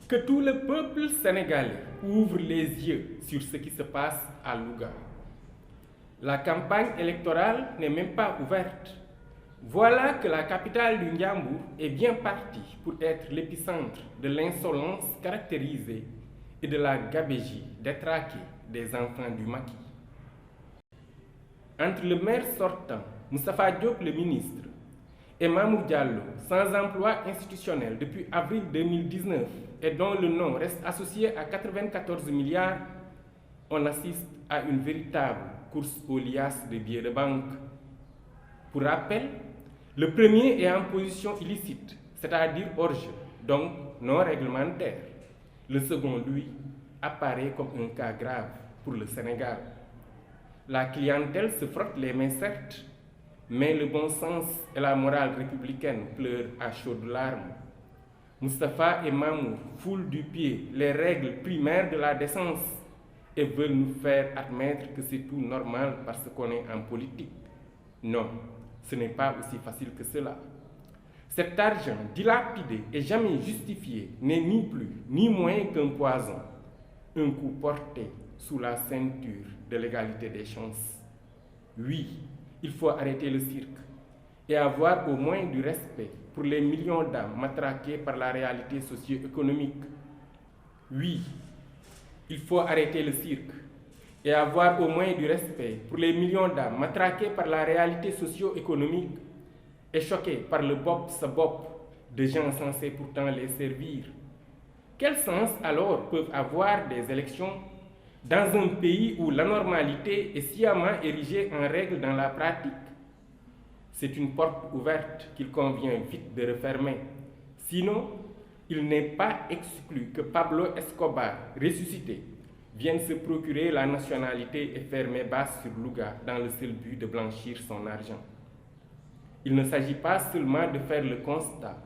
Que tout le peuple sénégalais ouvre les yeux sur ce qui se passe à Louga. La campagne électorale n'est même pas ouverte. Voilà que la capitale du Ndiambour est bien partie pour être l'épicentre de l'insolence caractérisée et de la gabegie détraquée des enfants du maquis. Entre le maire sortant, Moustapha Diop le ministre, et Mamour Diallo, sans emploi institutionnel depuis avril 2019 et dont le nom reste associé à 94 milliards, on assiste à une véritable course aux liasses de billets de banque. Pour rappel, le premier est en position illicite, c'est-à-dire hors jeu, donc non réglementaire. Le second, lui, apparaît comme un cas grave pour le Sénégal. La clientèle se frotte les mains certes, mais le bon sens et la morale républicaine pleurent à chaudes larmes. Moustapha et Mamour foulent du pied les règles primaires de la décence et veulent nous faire admettre que c'est tout normal parce qu'on est en politique. Non, ce n'est pas aussi facile que cela. Cet argent dilapidé et jamais justifié n'est ni plus ni moins qu'un poison, un coup porté sous la ceinture de l'égalité des chances. Oui, il faut arrêter le cirque et avoir au moins du respect pour les millions d'âmes matraquées par la réalité socio-économique. Oui, il faut arrêter le cirque et avoir au moins du respect pour les millions d'âmes matraquées par la réalité socio-économique et choquées par le bop de gens censés pourtant les servir. Quel sens alors peuvent avoir des élections dans un pays où l'anormalité est sciemment érigée en règle dans la pratique? C'est une porte ouverte qu'il convient vite de refermer. Sinon, il n'est pas exclu que Pablo Escobar, ressuscité, vienne se procurer la nationalité et faire main basse sur Louga dans le seul but de blanchir son argent. Il ne s'agit pas seulement de faire le constat,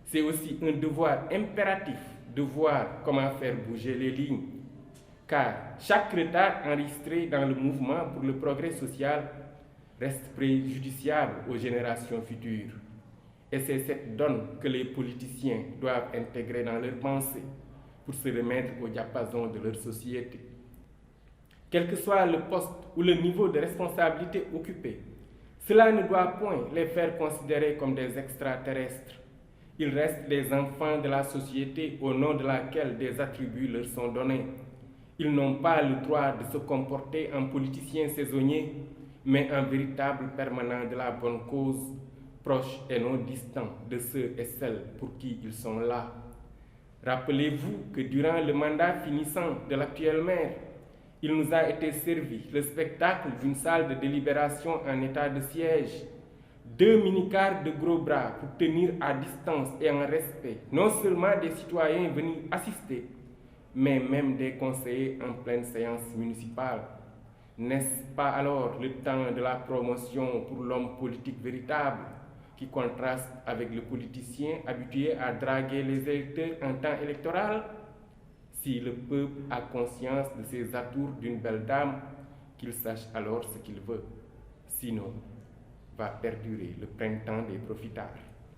c'est aussi un devoir impératif de voir comment faire bouger les lignes. Car chaque retard enregistré dans le mouvement pour le progrès social reste préjudiciable aux générations futures. Et c'est cette donne que les politiciens doivent intégrer dans leurs pensées pour se remettre au diapason de leur société. Quel que soit le poste ou le niveau de responsabilité occupé, cela ne doit point les faire considérer comme des extraterrestres. Ils restent les enfants de la société au nom de laquelle des attributs leur sont donnés. Ils n'ont pas le droit de se comporter en politiciens saisonniers, mais en véritables permanents de la bonne cause, proches et non distants de ceux et celles pour qui ils sont là. Rappelez-vous que durant le mandat finissant de l'actuel maire, il nous a été servi le spectacle d'une salle de délibération en état de siège, 2 mini-cars de gros bras pour tenir à distance et en respect non seulement des citoyens venus assister, mais même des conseillers en pleine séance municipale. N'est-ce pas alors le temps de la promotion pour l'homme politique véritable qui contraste avec le politicien habitué à draguer les électeurs en temps électoral? Si le peuple a conscience de ces atours d'une belle dame, qu'il sache alors ce qu'il veut. Sinon, va perdurer le printemps des profitards.